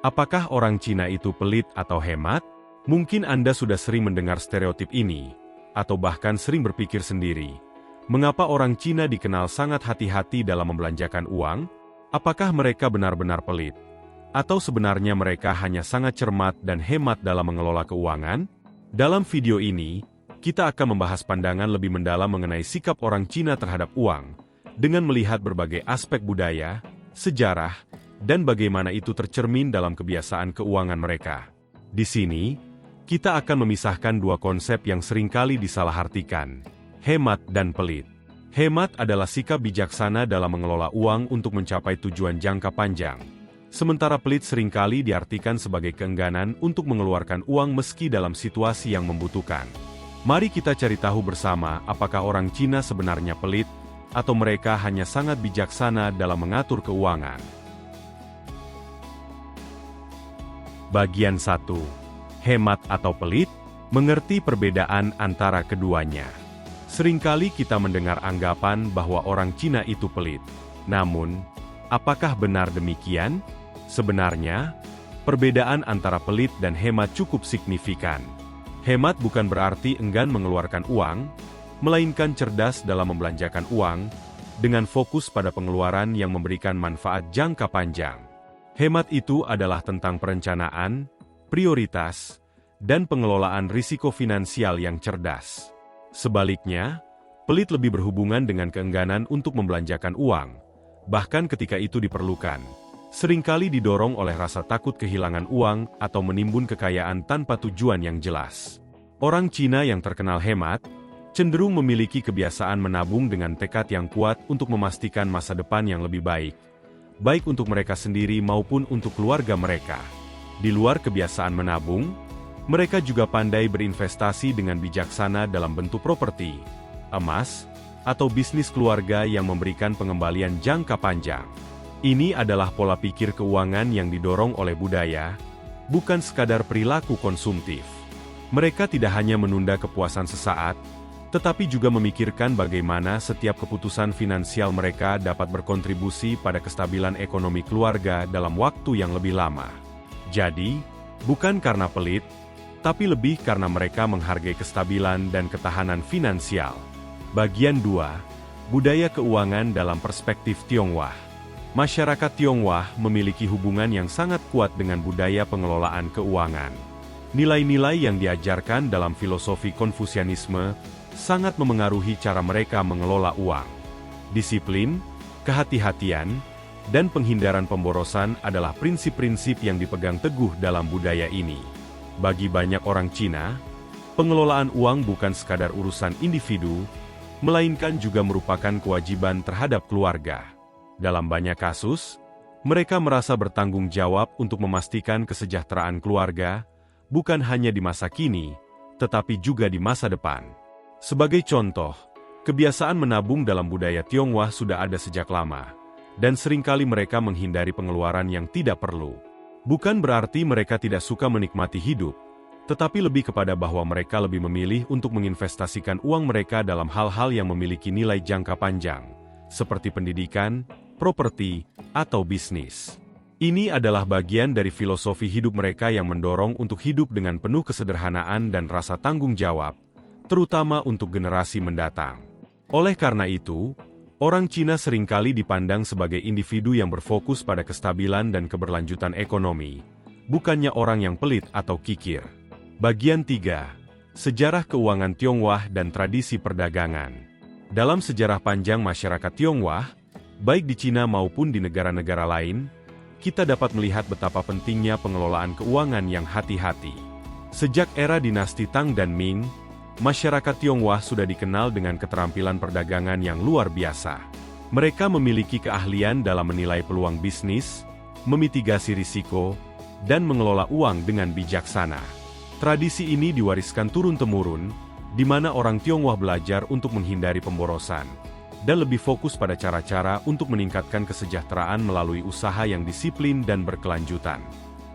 Apakah orang Cina itu pelit atau hemat? Mungkin Anda sudah sering mendengar stereotip ini, atau bahkan sering berpikir sendiri. Mengapa orang Cina dikenal sangat hati-hati dalam membelanjakan uang? Apakah mereka benar-benar pelit? Atau sebenarnya mereka hanya sangat cermat dan hemat dalam mengelola keuangan? Dalam video ini, kita akan membahas pandangan lebih mendalam mengenai sikap orang Cina terhadap uang, dengan melihat berbagai aspek budaya, sejarah, dan bagaimana itu tercermin dalam kebiasaan keuangan mereka. Di sini, kita akan memisahkan dua konsep yang seringkali disalahartikan, hemat dan pelit. Hemat adalah sikap bijaksana dalam mengelola uang untuk mencapai tujuan jangka panjang. Sementara pelit seringkali diartikan sebagai keengganan untuk mengeluarkan uang meski dalam situasi yang membutuhkan. Mari kita cari tahu bersama apakah orang Cina sebenarnya pelit, atau mereka hanya sangat bijaksana dalam mengatur keuangan. Bagian 1. Hemat atau pelit? Mengerti perbedaan antara keduanya. Seringkali kita mendengar anggapan bahwa orang Cina itu pelit. Namun, apakah benar demikian? Sebenarnya, perbedaan antara pelit dan hemat cukup signifikan. Hemat bukan berarti enggan mengeluarkan uang, melainkan cerdas dalam membelanjakan uang, dengan fokus pada pengeluaran yang memberikan manfaat jangka panjang. Hemat itu adalah tentang perencanaan, prioritas, dan pengelolaan risiko finansial yang cerdas. Sebaliknya, pelit lebih berhubungan dengan keengganan untuk membelanjakan uang, bahkan ketika itu diperlukan. Seringkali didorong oleh rasa takut kehilangan uang atau menimbun kekayaan tanpa tujuan yang jelas. Orang Cina yang terkenal hemat, cenderung memiliki kebiasaan menabung dengan tekad yang kuat untuk memastikan masa depan yang lebih baik, baik untuk mereka sendiri maupun untuk keluarga mereka. Di luar kebiasaan menabung, mereka juga pandai berinvestasi dengan bijaksana dalam bentuk properti, emas, atau bisnis keluarga yang memberikan pengembalian jangka panjang. Ini adalah pola pikir keuangan yang didorong oleh budaya, bukan sekadar perilaku konsumtif. Mereka tidak hanya menunda kepuasan sesaat, tetapi juga memikirkan bagaimana setiap keputusan finansial mereka dapat berkontribusi pada kestabilan ekonomi keluarga dalam waktu yang lebih lama. Jadi, bukan karena pelit, tapi lebih karena mereka menghargai kestabilan dan ketahanan finansial. Bagian 2. Budaya keuangan dalam perspektif Tionghoa. Masyarakat Tionghoa memiliki hubungan yang sangat kuat dengan budaya pengelolaan keuangan. Nilai-nilai yang diajarkan dalam filosofi Konfusianisme sangat memengaruhi cara mereka mengelola uang. Disiplin, kehati-hatian, dan penghindaran pemborosan adalah prinsip-prinsip yang dipegang teguh dalam budaya ini. Bagi banyak orang Cina, pengelolaan uang bukan sekadar urusan individu, melainkan juga merupakan kewajiban terhadap keluarga. Dalam banyak kasus, mereka merasa bertanggung jawab untuk memastikan kesejahteraan keluarga, bukan hanya di masa kini, tetapi juga di masa depan. Sebagai contoh, kebiasaan menabung dalam budaya Tionghoa sudah ada sejak lama, dan seringkali mereka menghindari pengeluaran yang tidak perlu. Bukan berarti mereka tidak suka menikmati hidup, tetapi lebih kepada bahwa mereka lebih memilih untuk menginvestasikan uang mereka dalam hal-hal yang memiliki nilai jangka panjang, seperti pendidikan, properti, atau bisnis. Ini adalah bagian dari filosofi hidup mereka yang mendorong untuk hidup dengan penuh kesederhanaan dan rasa tanggung jawab, terutama untuk generasi mendatang. Oleh karena itu, orang Cina seringkali dipandang sebagai individu yang berfokus pada kestabilan dan keberlanjutan ekonomi, bukannya orang yang pelit atau kikir. Bagian 3. Sejarah keuangan Tionghoa dan tradisi perdagangan. Dalam sejarah panjang masyarakat Tionghoa, baik di Cina maupun di negara-negara lain, kita dapat melihat betapa pentingnya pengelolaan keuangan yang hati-hati. Sejak era dinasti Tang dan Ming, masyarakat Tionghoa sudah dikenal dengan keterampilan perdagangan yang luar biasa. Mereka memiliki keahlian dalam menilai peluang bisnis, memitigasi risiko, dan mengelola uang dengan bijaksana. Tradisi ini diwariskan turun-temurun, di mana orang Tionghoa belajar untuk menghindari pemborosan, dan lebih fokus pada cara-cara untuk meningkatkan kesejahteraan melalui usaha yang disiplin dan berkelanjutan.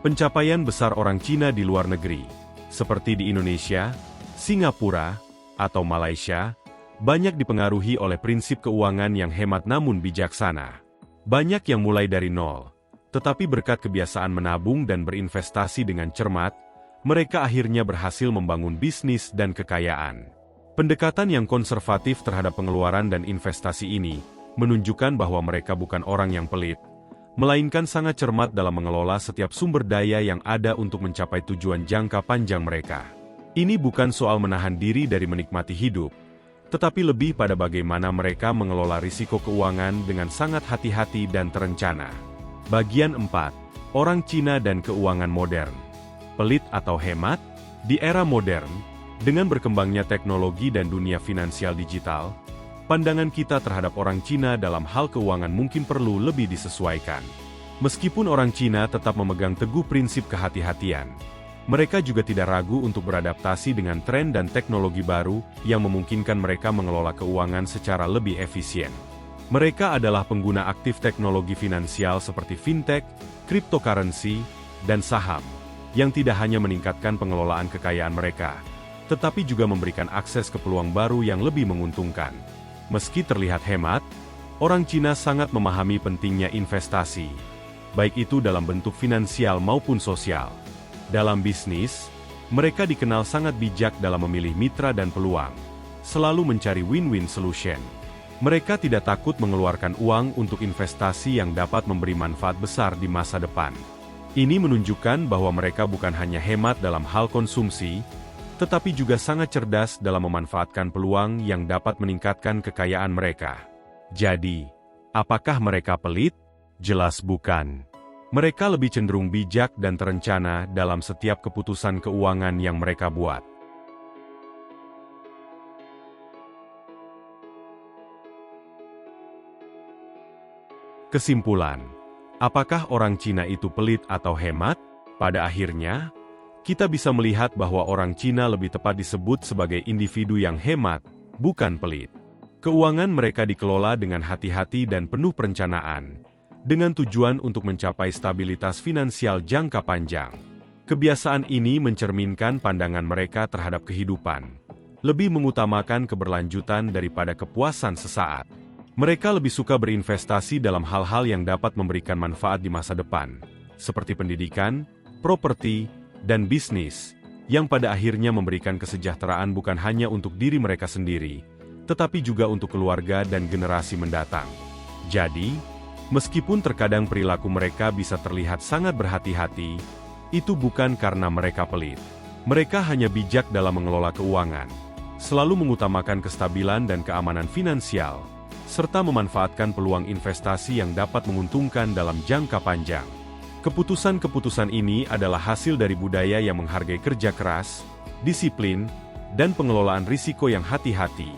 Pencapaian besar orang Cina di luar negeri, seperti di Indonesia, Singapura, atau Malaysia, banyak dipengaruhi oleh prinsip keuangan yang hemat namun bijaksana. Banyak yang mulai dari nol, Tetapi berkat kebiasaan menabung dan berinvestasi dengan cermat, mereka akhirnya berhasil membangun bisnis dan kekayaan. Pendekatan yang konservatif terhadap pengeluaran dan investasi ini menunjukkan bahwa mereka bukan orang yang pelit, melainkan sangat cermat dalam mengelola setiap sumber daya yang ada untuk mencapai tujuan jangka panjang mereka. Ini bukan soal menahan diri dari menikmati hidup, tetapi lebih pada bagaimana mereka mengelola risiko keuangan dengan sangat hati-hati dan terencana. Bagian 4. Orang Cina dan keuangan modern. Pelit atau hemat? Di era modern, dengan berkembangnya teknologi dan dunia finansial digital, pandangan kita terhadap orang Cina dalam hal keuangan mungkin perlu lebih disesuaikan. Meskipun orang Cina tetap memegang teguh prinsip kehati-hatian, mereka juga tidak ragu untuk beradaptasi dengan tren dan teknologi baru yang memungkinkan mereka mengelola keuangan secara lebih efisien. Mereka adalah pengguna aktif teknologi finansial seperti fintech, cryptocurrency, dan saham, yang tidak hanya meningkatkan pengelolaan kekayaan mereka, tetapi juga memberikan akses ke peluang baru yang lebih menguntungkan. Meski terlihat hemat, orang Cina sangat memahami pentingnya investasi, baik itu dalam bentuk finansial maupun sosial. Dalam bisnis, mereka dikenal sangat bijak dalam memilih mitra dan peluang, selalu mencari win-win solution. Mereka tidak takut mengeluarkan uang untuk investasi yang dapat memberi manfaat besar di masa depan. Ini menunjukkan bahwa mereka bukan hanya hemat dalam hal konsumsi, tetapi juga sangat cerdas dalam memanfaatkan peluang yang dapat meningkatkan kekayaan mereka. Jadi, apakah mereka pelit? Jelas bukan. Mereka lebih cenderung bijak dan terencana dalam setiap keputusan keuangan yang mereka buat. Kesimpulan, apakah orang Cina itu pelit atau hemat? Pada akhirnya, kita bisa melihat bahwa orang Cina lebih tepat disebut sebagai individu yang hemat, bukan pelit. Keuangan mereka dikelola dengan hati-hati dan penuh perencanaan, dengan tujuan untuk mencapai stabilitas finansial jangka panjang. Kebiasaan ini mencerminkan pandangan mereka terhadap kehidupan, lebih mengutamakan keberlanjutan daripada kepuasan sesaat. Mereka lebih suka berinvestasi dalam hal-hal yang dapat memberikan manfaat di masa depan, seperti pendidikan, properti, dan bisnis, yang pada akhirnya memberikan kesejahteraan bukan hanya untuk diri mereka sendiri, tetapi juga untuk keluarga dan generasi mendatang. Jadi, meskipun terkadang perilaku mereka bisa terlihat sangat berhati-hati, itu bukan karena mereka pelit. Mereka hanya bijak dalam mengelola keuangan, selalu mengutamakan kestabilan dan keamanan finansial, serta memanfaatkan peluang investasi yang dapat menguntungkan dalam jangka panjang. Keputusan-keputusan ini adalah hasil dari budaya yang menghargai kerja keras, disiplin, dan pengelolaan risiko yang hati-hati,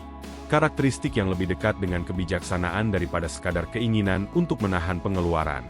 karakteristik yang lebih dekat dengan kebijaksanaan daripada sekadar keinginan untuk menahan pengeluaran.